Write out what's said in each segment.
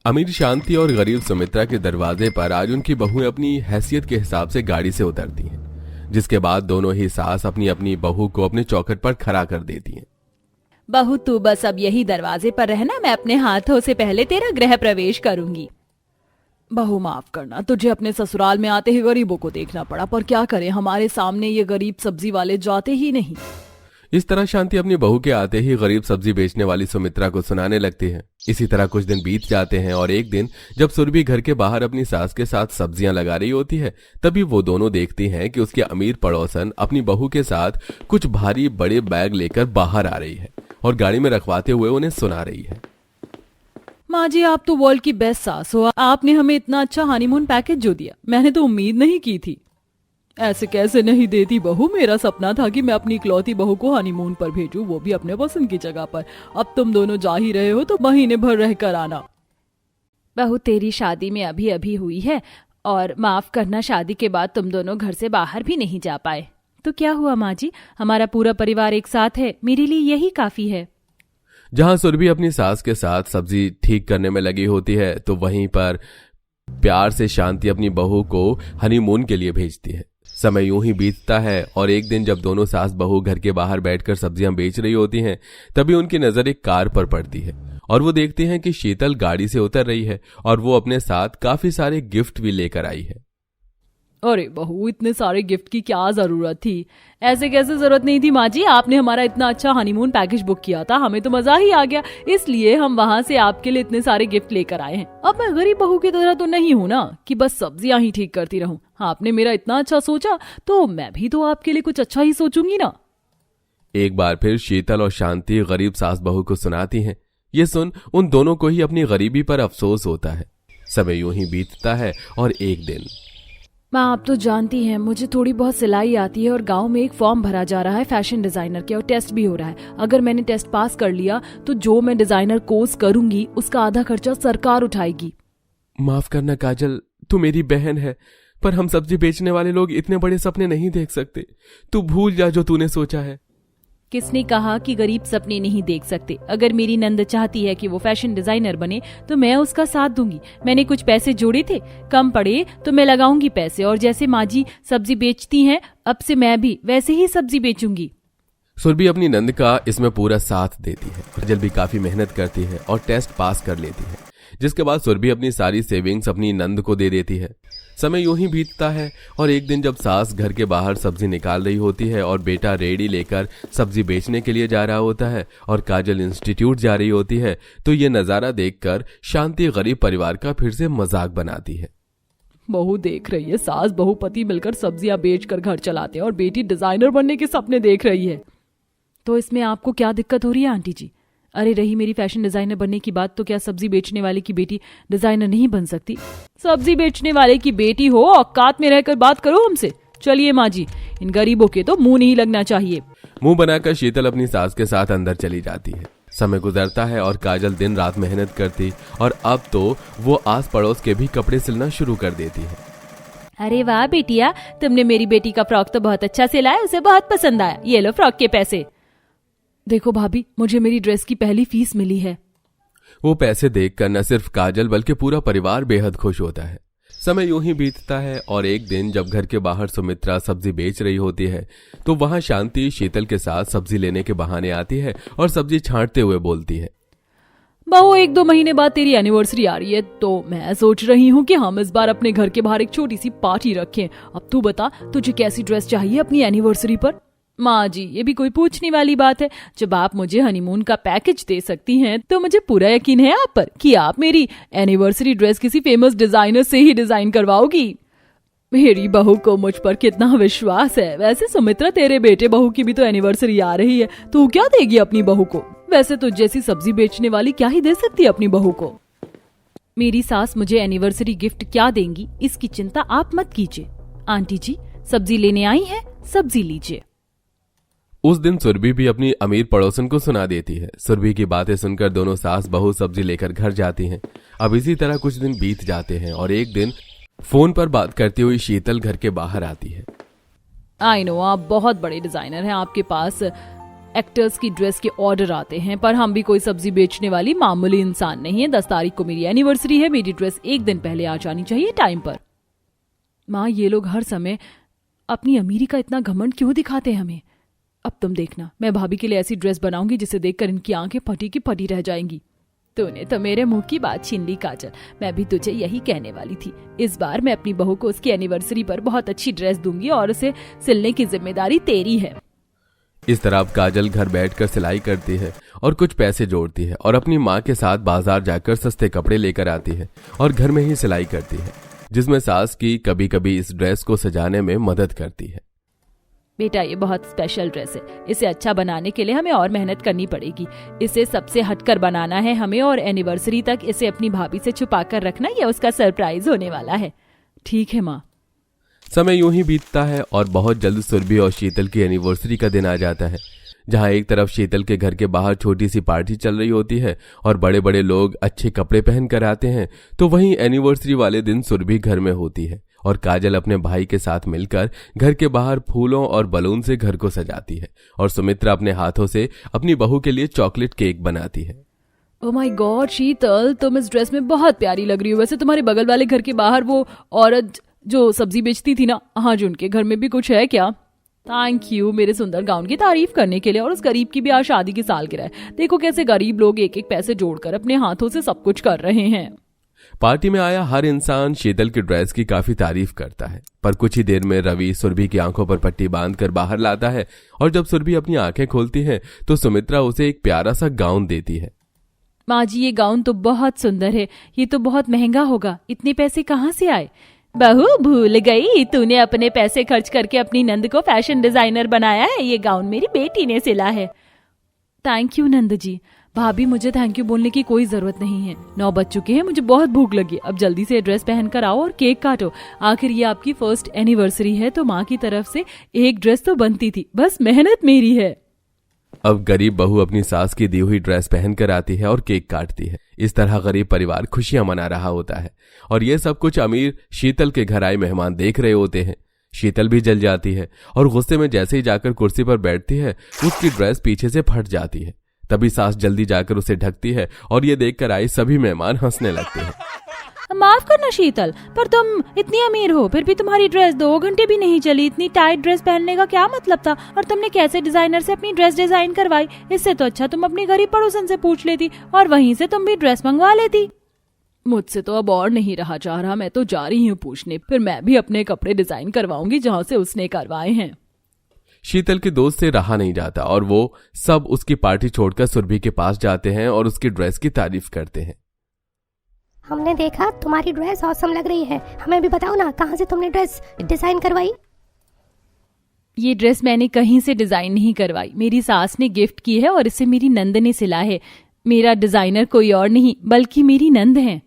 अमीर शांति और गरीब सुमित्रा के दरवाजे पर आज उनकी बहुएं अपनी हैसियत के हिसाब से गाड़ी से उतरती हैं, जिसके बाद दोनों ही सास अपनी अपनी बहू को अपने चौखट पर खड़ा कर देती हैं। बहू तू बस अब यही दरवाजे पर रहना, मैं अपने हाथों से पहले तेरा गृह प्रवेश करूंगी। बहू माफ करना, तुझे अपने ससुराल में आते ही गरीबों को देखना पड़ा, पर क्या करें, हमारे सामने ये गरीब सब्जी वाले जाते ही नहीं। इस तरह शांति अपनी बहू के आते ही गरीब सब्जी बेचने वाली सुमित्रा को सुनाने लगती है। इसी तरह कुछ दिन बीत जाते हैं और एक दिन जब सुरभि घर के बाहर अपनी सास के साथ सब्जियां लगा रही होती है, तभी वो दोनों देखती हैं कि उसकी अमीर पड़ोसन अपनी बहू के साथ कुछ भारी बड़े बैग लेकर बाहर आ रही है और गाड़ी में रखवाते हुए उन्हें सुना रही है। माँ जी, आप तो वर्ल्ड की बेस्ट सास हो, आपने हमें इतना अच्छा हनीमून पैकेज जो दिया, मैंने तो उम्मीद नहीं की थी। ऐसे कैसे नहीं देती बहू, मेरा सपना था कि मैं अपनी इकलौती बहू को हनीमून पर भेजूं, वो भी अपने पसंद की जगह पर। अब तुम दोनों जा ही रहे हो तो महीने भर रह कर आना। बहू तेरी शादी में अभी अभी हुई है और माफ करना, शादी के बाद तुम दोनों घर से बाहर भी नहीं जा पाए। तो क्या हुआ माँ जी, हमारा पूरा परिवार एक साथ है, मेरे लिए यही काफी है। जहां सुरभि अपनी सास के साथ सब्जी ठीक करने में लगी होती है, तो वहीं पर प्यार से शांति अपनी बहू को हनीमून के लिए भेजती है। समय यूं ही बीतता है और एक दिन जब दोनों सास बहू घर के बाहर बैठकर सब्जियां बेच रही होती हैं, तभी उनकी नजर एक कार पर पड़ती है और वो देखती हैं कि शीतल गाड़ी से उतर रही है और वो अपने साथ काफी सारे गिफ्ट भी लेकर आई है। अरे बहू, इतने सारे गिफ्ट की क्या जरूरत थी? ऐसे कैसे जरूरत नहीं थी माँ जी, आपने हमारा इतना अच्छा हनीमून पैकेज बुक किया था, हमें तो मजा ही आ गया, इसलिए हम वहाँ से आपके लिए इतने सारे गिफ्ट लेकर आए हैं। अब मैं गरीब बहू की तरह तो नहीं हूँ ना कि बस सब्जियां ही ठीक करती रहूं। आपने मेरा इतना अच्छा सोचा तो मैं भी तो आपके लिए कुछ अच्छा ही सोचूंगी ना। एक बार फिर शीतल और शांति गरीब सास बहू को सुनाती हैं। ये सुन उन दोनों को ही अपनी गरीबी पर अफसोस होता है। समय यूं ही बीतता है और एक दिन, माँ आप तो जानती हैं मुझे थोड़ी बहुत सिलाई आती है और गांव में एक फॉर्म भरा जा रहा है फैशन डिजाइनर के और टेस्ट भी हो रहा है। अगर मैंने टेस्ट पास कर लिया तो जो मैं डिजाइनर कोर्स करूंगी उसका आधा खर्चा सरकार उठाएगी। माफ करना काजल, तू मेरी बहन है, पर हम सब्जी बेचने वाले लोग इतने बड़े सपने नहीं देख सकते। तू भूल जा जो तूने सोचा है। किसने कहा कि गरीब सपने नहीं देख सकते? अगर मेरी नंद चाहती है कि वो फैशन डिजाइनर बने तो मैं उसका साथ दूंगी। मैंने कुछ पैसे जोड़े थे, कम पड़े तो मैं लगाऊंगी पैसे, और जैसे माँ जी सब्जी बेचती हैं अब से मैं भी वैसे ही सब्जी बेचूंगी। सुरभि अपनी नंद का इसमें पूरा साथ देती है। काजल भी काफी मेहनत करती है और टेस्ट पास कर लेती है, जिसके बाद सुरभि अपनी सारी सेविंग्स अपनी नंद को दे देती है। समय यूं ही बीतता है और एक दिन जब सास घर के बाहर सब्जी निकाल रही होती है और बेटा रेडी लेकर सब्जी बेचने के लिए जा रहा होता है और काजल इंस्टीट्यूट जा रही होती है, तो ये नजारा देखकर शांति गरीब परिवार का फिर से मजाक बनाती है। बहू देख रही है, सास बहू पति मिलकर सब्जियां बेचकर घर चलाते हैं और बेटी डिजाइनर बनने के सपने देख रही है। तो इसमें आपको क्या दिक्कत हो रही है आंटी जी? अरे रही मेरी फैशन डिजाइनर बनने की बात, तो क्या सब्जी बेचने वाले की बेटी डिजाइनर नहीं बन सकती? सब्जी बेचने वाले की बेटी हो, औकात में रहकर बात करो हमसे। चलिए माँ जी, इन गरीबों के तो मुंह नहीं लगना चाहिए। मुंह बनाकर शीतल अपनी सास के साथ अंदर चली जाती है। समय गुजरता है और काजल दिन रात मेहनत करती और अब तो वो आस पड़ोस के भी कपड़े सिलना शुरू कर देती है। अरे वाह बेटिया, तुमने मेरी बेटी का फ्रॉक तो बहुत अच्छा सिला है, उसे बहुत पसंद आया। ये लो फ्रॉक के पैसे। देखो भाभी, मुझे मेरी ड्रेस की पहली फीस मिली है। वो पैसे देखकर न सिर्फ काजल बल्कि पूरा परिवार बेहद खुश होता है। समय यूं ही बीतता है और एक दिन जब घर के बाहर सुमित्रा सब्जी बेच रही होती है, तो वहां शांति शीतल के साथ सब्जी लेने के बहाने आती है और सब्जी छांटते हुए बोलती है, बहू 1-2 महीने बाद तेरी एनिवर्सरी आ रही है, तो मैं सोच रही हूँ कि हम इस बार अपने घर के बाहर एक छोटी सी पार्टी रखें। अब तू बता, तुझे कैसी ड्रेस चाहिए अपनी एनिवर्सरी पर? माँ जी, ये भी कोई पूछने वाली बात है? जब आप मुझे हनीमून का पैकेज दे सकती हैं तो मुझे पूरा यकीन है आप पर कि आप मेरी एनिवर्सरी ड्रेस किसी फेमस डिजाइनर से ही डिजाइन करवाओगी। मेरी बहू को मुझ पर कितना विश्वास है। वैसे सुमित्रा, तेरे बेटे बहू की भी तो एनिवर्सरी आ रही है, तू क्या देगी अपनी बहू को? वैसे तो जैसी सब्जी बेचने वाली क्या ही दे सकती है अपनी बहू को। मेरी सास मुझे एनिवर्सरी गिफ्ट क्या देंगी इसकी चिंता आप मत कीजिए। आंटी जी सब्जी लेने आई है, सब्जी लीजिए। उस दिन सुरभि भी अपनी अमीर पड़ोसन को सुना देती है। सुरभि की बातें सुनकर दोनों सास बहू सब्जी लेकर घर जाती हैं। अब इसी तरह कुछ दिन बीत जाते हैं और एक दिन फोन पर बात करती हुई शीतल घर के बाहर आती है। आई नो, आप बहुत बड़े डिजाइनर हैं, आपके पास एक्टर्स की ड्रेस के ऑर्डर आते हैं, पर हम भी कोई सब्जी बेचने वाली मामूली इंसान नहीं है। 10 तारीख को मेरी एनिवर्सरी है, मेरी ड्रेस एक दिन पहले आ जानी चाहिए टाइम पर। माँ, ये लोग हर समय अपनी अमीरी का इतना घमंड क्यों दिखाते हैं हमें? अब तुम देखना, मैं भाभी के लिए ऐसी ड्रेस बनाऊंगी जिसे देखकर इनकी आंखें फटी की फटी रह जाएंगी। तूने तो मेरे मुंह की बात छीन ली काजल, मैं भी तुझे यही कहने वाली थी। इस बार मैं अपनी बहू को उसकी एनिवर्सरी पर बहुत अच्छी ड्रेस दूंगी और उसे सिलने की जिम्मेदारी तेरी है। इस तरह अब काजल घर बैठकर सिलाई करती है और कुछ पैसे जोड़ती है और अपनी माँ के साथ बाजार जाकर सस्ते कपड़े लेकर आती है और घर में ही सिलाई करती है, जिसमें सास की कभी कभी इस ड्रेस को सजाने में मदद करती है। बेटा, ये बहुत स्पेशल ड्रेस है, इसे अच्छा बनाने के लिए हमें और मेहनत करनी पड़ेगी। इसे सबसे हटकर बनाना है हमें और एनिवर्सरी तक इसे अपनी भाभी से छुपा कर रखना, यह उसका सरप्राइज होने वाला है। ठीक है माँ। समय यूं ही बीतता है और बहुत जल्द सुरभि और शीतल की एनिवर्सरी का दिन आ जाता है, जहां एक तरफ शीतल के घर के बाहर छोटी सी पार्टी चल रही होती है और बड़े बड़े लोग अच्छे कपड़े पहन कर आते हैं, तो वहीं एनिवर्सरी वाले दिन सुरभि घर में होती है और काजल अपने भाई के साथ मिलकर घर के बाहर फूलों और बलून से घर को सजाती है और सुमित्रा अपने हाथों से अपनी बहू के लिए चॉकलेट केक बनाती है। ओह माय गॉड शीतल, तुम इस ड्रेस में बहुत प्यारी लग रही हो। वैसे तुम्हारे बगल वाले घर के बाहर वो औरत जो सब्जी बेचती थी ना, हाँ, जो उनके घर में भी कुछ है क्या? थैंक यू मेरे सुंदर गाउन की तारीफ करने के लिए। और उस गरीब की भी आज शादी की सालगिरह है। देखो कैसे गरीब लोग एक एक पैसे जोड़कर अपने हाथों से सब कुछ कर रहे हैं। पार्टी में आया हर इंसान शीतल की ड्रेस की काफी तारीफ करता है, पर कुछ ही देर में रवि सुरभि की आंखों पर पट्टी बांधकर बाहर लाता है और जब सुरभि अपनी आंखें खोलती है तो सुमित्रा उसे एक प्यारा सा गाउन देती है। माँ जी, ये गाउन तो बहुत सुंदर है, ये तो बहुत महंगा होगा, इतने पैसे कहाँ से आए? बहू, भूल गई, तूने अपने पैसे खर्च करके अपनी नंद को फैशन डिजाइनर बनाया है। ये गाउन मेरी बेटी ने सिला है। Thank you Nand ji. भाभी, मुझे थैंक यू बोलने की कोई जरूरत नहीं है। 9 बज चुके हैं, मुझे बहुत भूख लगी। अब जल्दी से ड्रेस पहन कर आओ और केक काटो। आखिर ये आपकी फर्स्ट एनिवर्सरी है, तो माँ की तरफ से एक ड्रेस तो बनती थी, बस मेहनत मेरी है। अब गरीब बहू अपनी सास की दी हुई ड्रेस पहन कर आती है और केक काटती है। इस तरह गरीब परिवार खुशियां मना रहा होता है और ये सब कुछ अमीर शीतल के घर आए मेहमान देख रहे होते हैं। शीतल भी जल जाती है और गुस्से में जैसे ही जाकर कुर्सी पर बैठती है, उसकी ड्रेस पीछे से फट जाती है। तभी सास जल्दी जाकर उसे ढकती है और ये देखकर आए सभी मेहमान हंसने लगते हैं। माफ करना शीतल, पर तुम इतनी अमीर हो, फिर भी तुम्हारी ड्रेस 2 घंटे भी नहीं चली। इतनी टाइट ड्रेस पहनने का क्या मतलब था? और तुमने कैसे डिजाइनर से अपनी ड्रेस डिजाइन करवाई? इससे तो अच्छा तुम अपनी गरीब पड़ोसन से पूछ लेती और वहीं से तुम भी ड्रेस मंगवा लेती। मुझसे तो अब और नहीं रहा जा रहा, मैं तो जा रही हूँ पूछने। फिर मैं भी अपने कपड़े डिजाइन करवाऊंगी जहाँ से उसने करवाए हैं। शीतल के दोस्त से रहा नहीं जाता और वो सब उसकी पार्टी छोड़कर सुरभि के पास जाते हैं और उसकी ड्रेस की तारीफ करते हैं। हमने देखा तुम्हारी ड्रेस ऑसम लग रही है, हमें भी बताओ ना, कहाँ से तुमने ड्रेस डिजाइन करवाई? ये ड्रेस मैंने कहीं से डिजाइन नहीं करवाई, मेरी सास ने गिफ्ट की है और इसे मेरी नंद ने सिला है। मेरा डिजाइनर कोई और नहीं बल्कि मेरी नंद है।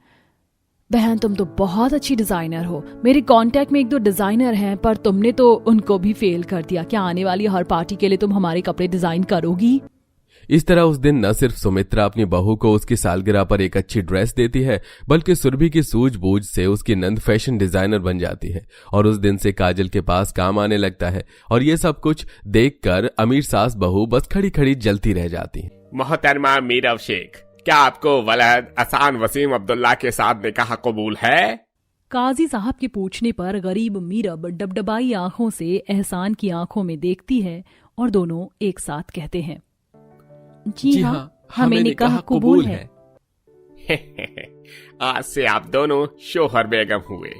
बहन, तुम तो बहुत अच्छी डिजाइनर हो। मेरे कांटेक्ट में 1-2 डिजाइनर हैं, पर तुमने तो उनको भी फेल कर दिया। क्या आने वाली हर पार्टी के लिए तुम हमारे कपड़े डिजाइन करोगी? इस तरह उस दिन न सिर्फ सुमित्रा अपनी बहू को उसकी सालगिरह पर एक अच्छी ड्रेस देती है, बल्कि सुरभि की सूझबूझ से उसकी नंद फैशन डिजाइनर बन जाती है और उस दिन से काजल के पास काम आने लगता है। और ये सब कुछ देखकर अमीर सास बहू बस खड़ी खड़ी जलती रह जाती है। मोहतरमा मीरव शेख, क्या आपको वलद असान वसीम अब्दुल्ला के साथ निकाह कबूल है? काजी साहब के पूछने पर गरीब मीरब डबडबाई आंखों से एहसान की आंखों में देखती है और दोनों एक साथ कहते हैं, जी हाँ, हमें निकाह कबूल है। आज से आप दोनों शोहर बेगम हुए।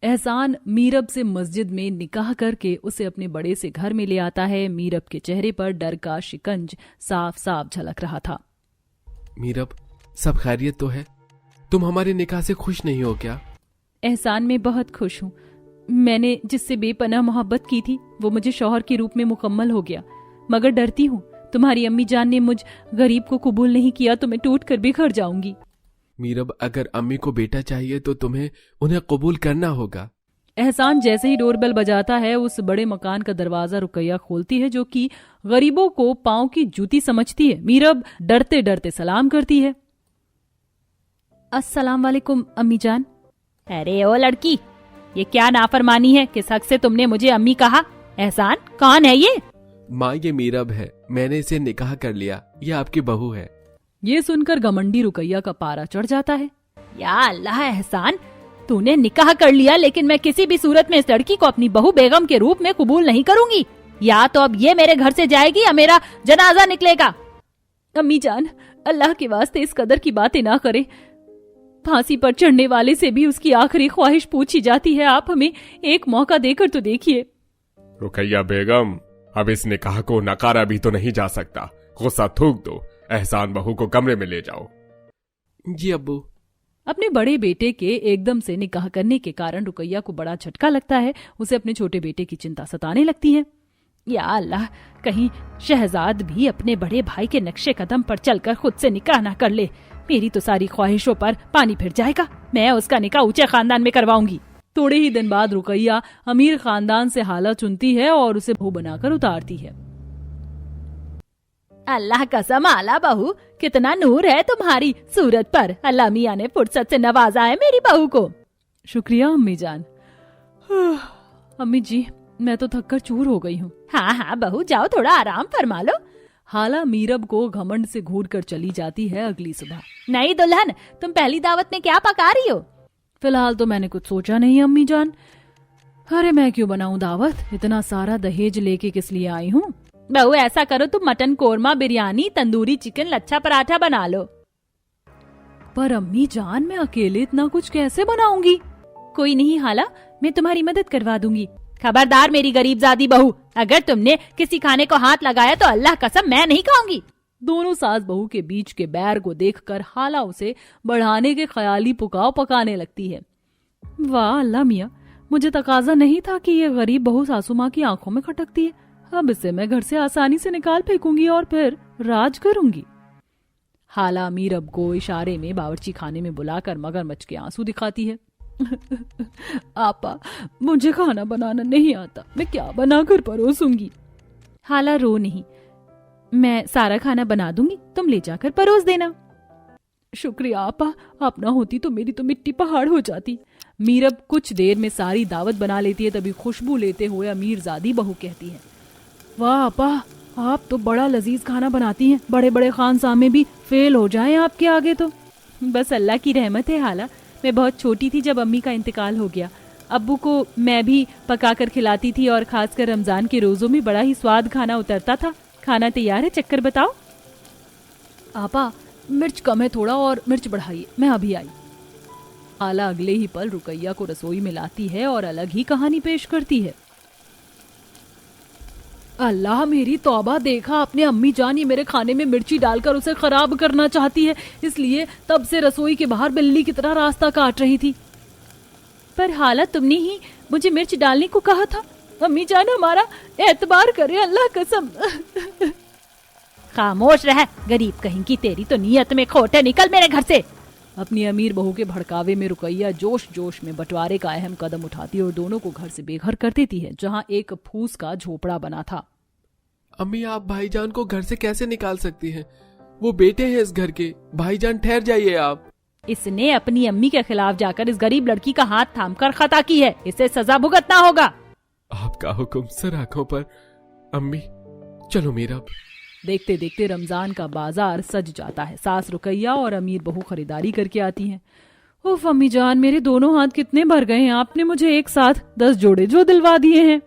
एहसान मीरब से मस्जिद में निकाह करके उसे अपने बड़े से घर में ले आता है। मीरब के चेहरे पर डर का शिकंज साफ साफ झलक रहा था। मीरब, सब खैरियत तो है? तुम हमारे निकाह से खुश नहीं हो क्या? एहसान, मैं बहुत खुश हूँ। मैंने जिससे बेपनाह मोहब्बत की थी वो मुझे शौहर के रूप में मुकम्मल हो गया, मगर डरती हूँ तुम्हारी अम्मी जान ने मुझ गरीब को कबूल नहीं किया तो मैं टूट कर बिखर जाऊंगी। मीरब, अगर अम्मी को बेटा चाहिए तो तुम्हें उन्हें कबूल करना होगा। एहसान जैसे ही डोरबेल बजाता है, उस बड़े मकान का दरवाजा रुकैया खोलती है, जो कि गरीबों को पांव की जूती समझती है। मीरब डरते डरते सलाम करती है। अस्सलाम वालेकुम अम्मी जान। अरे ओ लड़की, ये क्या नाफरमानी है? किस हक से तुमने मुझे अम्मी कहा? एहसान, कौन है ये? माँ ये मीरब है, मैंने इसे निकाह कर लिया, ये आपकी बहू है। ये सुनकर घमंडी रुकैया का पारा चढ़ जाता है। या अल्लाह एहसान, तूने निकाह कर लिया, लेकिन मैं किसी भी सूरत में इस लड़की को अपनी बहू बेगम के रूप में कबूल नहीं करूंगी। या तो अब ये मेरे घर से जाएगी या मेरा जनाजा निकलेगा। अम्मी जान, अल्लाह के वास्ते इस कदर की बातें ना करें। फांसी पर चढ़ने वाले से भी उसकी आखिरी ख्वाहिश पूछी जाती है। आप हमें एक मौका देकर तो देखिए। रुकैया बेगम, अब इस निकाह को नकारा भी तो नहीं जा सकता। गुस्सा थूक दो, एहसान बहू को कमरे में ले जाओ। जी अब्बू। अपने बड़े बेटे के एकदम से निकाह करने के कारण रुकैया को बड़ा झटका लगता है। उसे अपने छोटे बेटे की चिंता सताने लगती है। या अल्लाह, कहीं शहजाद भी अपने बड़े भाई के नक्शे कदम पर चलकर खुद से निकाह ना कर ले। मेरी तो सारी ख्वाहिशों पर पानी फिर जाएगा। मैं उसका निकाह ऊंचे खानदान में करवाऊंगी। थोड़े ही दिन बाद रुकैया अमीर खानदान से हाला चुनती है और उसे बहू बनाकर उतारती है। अल्लाह कसम आला बहू, कितना नूर है तुम्हारी सूरत पर। अल्लाह मियाँ ने फुर्सत से नवाजा है मेरी बहू को। शुक्रिया अम्मी जान। अम्मी जी, मैं तो थककर चूर हो गई हूँ। हाँ हाँ बहू, जाओ थोड़ा आराम फरमा लो। हाला मीरब को घमंड से घूर कर चली जाती है। अगली सुबह, नहीं दुल्हन, तुम पहली दावत में क्या पका रही हो? फिलहाल तो मैंने कुछ सोचा नहीं अम्मी जान। अरे मैं क्यों बनाऊं दावत, इतना सारा दहेज लेके किस लिए आई हूँ। बहू ऐसा करो, तुम मटन कोरमा, बिरयानी, तंदूरी चिकन, लच्छा पराठा बना लो। पर अम्मी जान, मैं अकेले इतना कुछ कैसे बनाऊंगी। कोई नहीं हाला, मैं तुम्हारी मदद करवा दूंगी। खबरदार मेरी गरीबजादी बहू, अगर तुमने किसी खाने को हाथ लगाया तो अल्लाह कसम मैं नहीं खाऊंगी। दोनों सास बहू के बीच के बैर को देखकर हाला उसे बढ़ाने के ख्याली पुकाव पकाने लगती है। वाह अल्लाह मियाँ, मुझे तकाजा नहीं था कि ये गरीब बहू सासू माँ की आंखों में खटकती है। अब इसे मैं घर से आसानी से निकाल फेंकूंगी और फिर राज करूंगी। हाला मीरब को इशारे में बावर्ची खाने में बुलाकर मगरमच्छ के आंसू दिखाती है। आपा, मुझे खाना बनाना नहीं आता, मैं क्या बनाकर परोसूंगी। हाला रो नहीं, मैं सारा खाना बना दूंगी, तुम ले जाकर परोस देना। शुक्रिया आपा, आप ना होती तो मेरी तो मिट्टी पहाड़ हो जाती। मीरब कुछ देर में सारी दावत बना लेती है। तभी खुशबू लेते हुए अमीरजादी बहू कहती है, वाह आपा, आप तो बड़ा लजीज खाना बनाती हैं। बड़े बड़े खानसामे भी फेल हो जाएं आपके आगे तो। बस अल्लाह की रहमत है हाला। मैं बहुत छोटी थी जब अम्मी का इंतकाल हो गया। अब्बू को मैं भी पकाकर खिलाती थी और खासकर रमजान के रोजों में बड़ा ही स्वाद खाना उतरता था। खाना तैयार है, चक्कर बताओ। आपा, मिर्च कम है थोड़ा, और मिर्च बढ़ाइए, मैं अभी आई। आला अगले ही पल रुकैया को रसोई में लाती है और अलग ही कहानी पेश करती है। अल्लाह मेरी तौबा, देखा आपने अम्मी जान, ये मेरे खाने में मिर्ची डालकर उसे खराब करना चाहती है, इसलिए तब से रसोई के बाहर बिल्ली की तरह रास्ता काट रही थी। पर हाला, तुमने ही मुझे मिर्च डालने को कहा था। अम्मी जान, हमारा एतबार करे, अल्लाह कसम। खामोश रह, गरीब कहीं की, तेरी तो नीयत में खोट है, निकल मेरे घर से। अपनी अमीर बहू के भड़कावे में रुकैया जोश जोश में बंटवारे का अहम कदम उठाती है और दोनों को घर से बेघर कर देती है, जहां एक फूस का झोपड़ा बना था। अम्मी, आप भाईजान को घर से कैसे निकाल सकती हैं? वो बेटे हैं इस घर के। भाईजान ठहर जाइए आप। इसने अपनी अम्मी के खिलाफ जाकर इस गरीब लड़की का हाथ थामकर खता की है, इसे सजा भुगतना होगा। आपका हुक्म सर आंखों पर। अम्मी चलो मीरा। देखते देखते रमजान का बाजार सज जाता है। सास रुकैया और अमीर बहू खरीदारी करके आती हैं। उफ अम्मी जान, मेरे दोनों हाथ कितने भर गए हैं, आपने मुझे एक साथ 10 जोड़े जो दिलवा दिए हैं।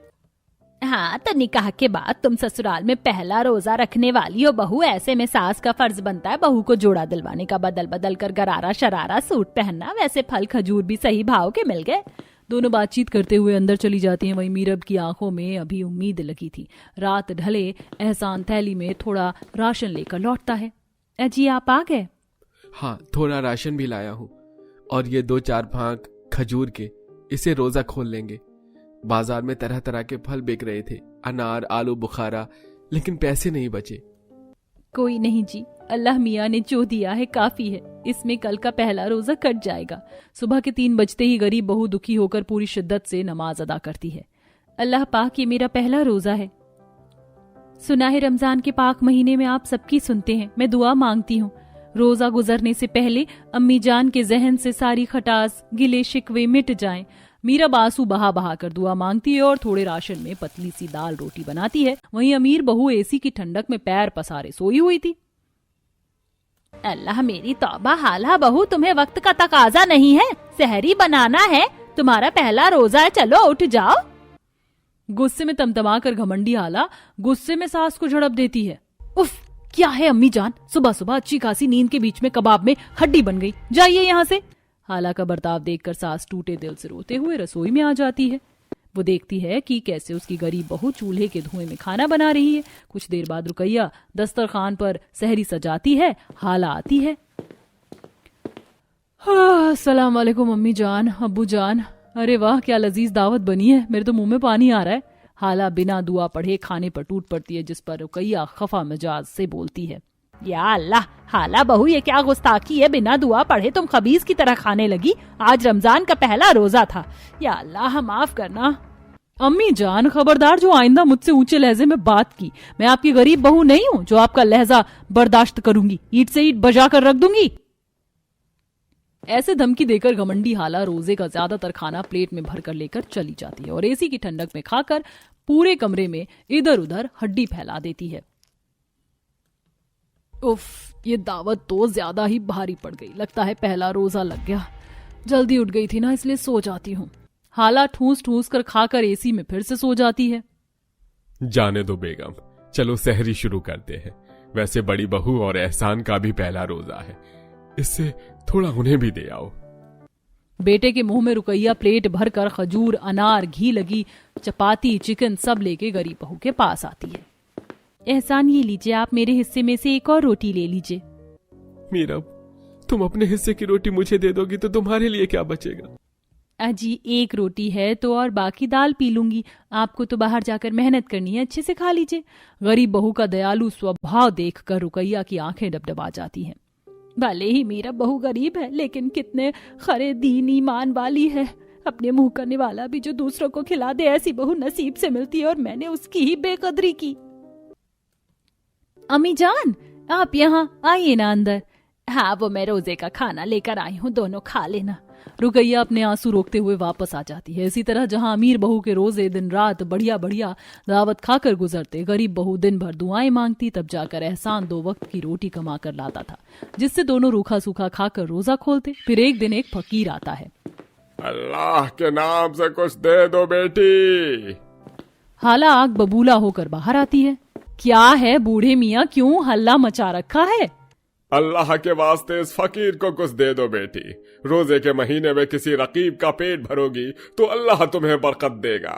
हाँ, तो निकाह के बाद तुम ससुराल में पहला रोजा रखने वाली हो बहू, ऐसे में सास का फर्ज बनता है बहू को जोड़ा दिलवाने का। बदल बदल कर गरारा शरारा सूट पहनना। वैसे फल खजूर भी सही भाव के मिल गए। दोनों बातचीत करते हुए अंदर चली जाती हैं। वहीं मीरब की आंखों में अभी उम्मीद लगी थी। रात ढले एहसान थैली में थोड़ा राशन लेकर लौटता है। अजी आप आ गए? हाँ, थोड़ा राशन भी लाया हूँ, और ये 2-4 फांक खजूर के, इसे रोजा खोल लेंगे। बाजार में तरह तरह के फल बिक रहे थे, अनार, आलू बुखारा, लेकिन पैसे नहीं बचे। कोई नहीं जी, अल्लाह मियाँ ने जो दिया है काफी है, इसमें कल का पहला रोजा कट जाएगा। सुबह के 3 बजते ही गरीब बहू दुखी होकर पूरी शिद्दत से नमाज अदा करती है। अल्लाह पाक, ये मेरा पहला रोजा है। सुना है रमजान के पाक महीने में आप सबकी सुनते हैं। मैं दुआ मांगती हूँ रोजा गुजरने से पहले अम्मी जान के जहन से सारी खटास, गिले शिकवे मिट जाएं। मीरब आंसू बहा बहा कर दुआ मांगती है और थोड़े राशन में पतली सी दाल रोटी बनाती है। वहीं अमीर बहू एसी की ठंडक में पैर पसारे सोई हुई थी। अल्लाह मेरी तौबा, हाला बहू तुम्हें वक्त का तकाजा नहीं है, सहरी बनाना है, तुम्हारा पहला रोजा है, चलो उठ जाओ। गुस्से में तमतमा कर घमंडी हाला गुस्से में सास को झड़प देती है। उफ, क्या है अम्मी जान, सुबह सुबह अच्छी खासी नींद के बीच में कबाब में हड्डी बन गई, जाइए यहाँ से। हाला का बर्ताव देखकर सास टूटे दिल से रोते हुए रसोई में आ जाती है। वो देखती है कि कैसे उसकी गरीब बहू चूल्हे के धुएं में खाना बना रही है। कुछ देर बाद रुकैया दस्तरखान पर सहरी सजाती है। हाला आती है। अस्सलाम वालेकुम अम्मी जान, अब्बू जान, अरे वाह क्या लजीज दावत बनी है, मेरे तो मुंह में पानी आ रहा है। हाला बिना दुआ पढ़े खाने पर टूट पड़ती है, जिस पर रुकैया खफा मिजाज से बोलती है, या अल्लाह, हाला बहू ये क्या गुस्ताखी है, बिना दुआ पढ़े तुम खबीज की तरह खाने लगी। आज रमजान का पहला रोजा था, या अल्लाह माफ करना। अम्मी जान खबरदार, जो आइंदा मुझसे ऊंचे लहजे में बात की, मैं आपकी गरीब बहू नहीं हूँ जो आपका लहजा बर्दाश्त करूंगी, ईंट से ईंट बजा कर रख दूंगी। ऐसे धमकी देकर घमंडी हाला रोजे का ज्यादातर खाना प्लेट में भरकर लेकर चली जाती है और एसी की ठंडक में खाकर पूरे कमरे में इधर उधर हड्डी फैला देती है। उफ, ये दावत तो ज्यादा ही भारी पड़ गई, लगता है पहला रोजा लग गया। जल्दी उठ गई थी ना, इसलिए सो जाती हूँ। हाला ठूस ठूस कर खाकर एसी में फिर से सो जाती है। जाने दो बेगम, चलो सहरी शुरू करते हैं। वैसे बड़ी बहू और एहसान का भी पहला रोजा है, इससे थोड़ा उन्हें भी दे आओ। बेटे के मुंह में रुकैया प्लेट भरकर खजूर, अनार, घी लगी चपाती, चिकन सब लेके गरीब बहू के पास आती है। एहसान ये लीजिए, आप मेरे हिस्से में से एक और रोटी ले लीजिए। मीरब, तुम अपने हिस्से की रोटी मुझे दे दोगी तो तुम्हारे लिए क्या बचेगा? अजी एक रोटी है तो और बाकी दाल पी लूंगी, आपको तो बाहर जाकर मेहनत करनी है, अच्छे से खा लीजिए। गरीब बहू का दयालु स्वभाव देखकर रुकैया की आंखें डबडबा जाती हैं। भले ही मेरा बहू गरीब है, लेकिन कितने खरे दीन ईमान वाली है। अपने मुंह करने वाला भी जो दूसरों को खिला दे, ऐसी बहू नसीब से मिलती है और मैंने उसकी ही बेकदरी की। अम्मी जान, आप यहाँ आइए ना अंदर। हाँ, वो मैं रोजे का खाना लेकर आई हूँ, दोनों खा लेना। रुकैया अपने आंसू रोकते हुए वापस आ जाती है। इसी तरह जहां अमीर बहू के रोजे दिन रात बढ़िया बढ़िया दावत खाकर गुजरते, गरीब बहू दिन भर दुआएं मांगती, तब जाकर एहसान 2 वक्त की रोटी कमा कर लाता था, जिससे दोनों रूखा सूखा खाकर रोजा खोलते। फिर एक दिन एक फकीर आता है। अल्लाह के नाम से कुछ दे दो बेटी। हाला आग बबूला होकर बाहर आती है। क्या है बूढ़े मियाँ, क्यों हल्ला मचा रखा है? अल्लाह के वास्ते इस फकीर को कुछ दे दो बेटी। रोजे के महीने में किसी रकीब का पेट भरोगी तो अल्लाह तुम्हें बरकत देगा।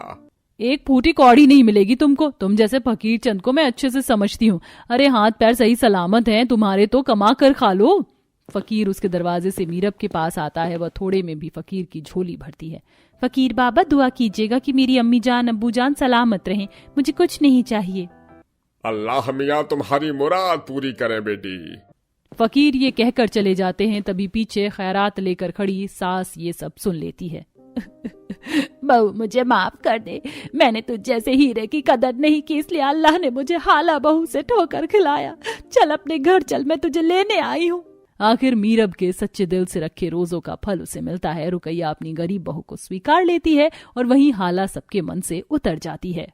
एक फूटी कौड़ी नहीं मिलेगी तुमको, तुम जैसे फकीर चंद को मैं अच्छे से समझती हूँ। अरे हाथ पैर सही सलामत हैं तुम्हारे, तो कमा कर खा लो। फकीर उसके दरवाजे से मीरब के पास आता है। वह थोड़े में भी फकीर की झोली भरती है। फकीर बाबा, दुआ कीजिएगा कि मेरी अम्मी जान अब्बू जान सलामत रहें, मुझे कुछ नहीं चाहिए। अल्लाह मियाँ तुम्हारी मुराद पूरी करे बेटी। फकीर ये कहकर चले जाते हैं। तभी पीछे खैरात लेकर खड़ी सास ये सब सुन लेती है। बहू मुझे माफ कर दे, मैंने तुझ जैसे हीरे की कदर नहीं की, इसलिए अल्लाह ने मुझे हाला बहू से ठोकर खिलाया। चल अपने घर चल, मैं तुझे लेने आई हूँ। आखिर मीरब के सच्चे दिल से रखे रोजों का फल उसे मिलता है। रुकैया अपनी गरीब बहू को स्वीकार लेती है और वहीं हाला सबके मन से उतर जाती है।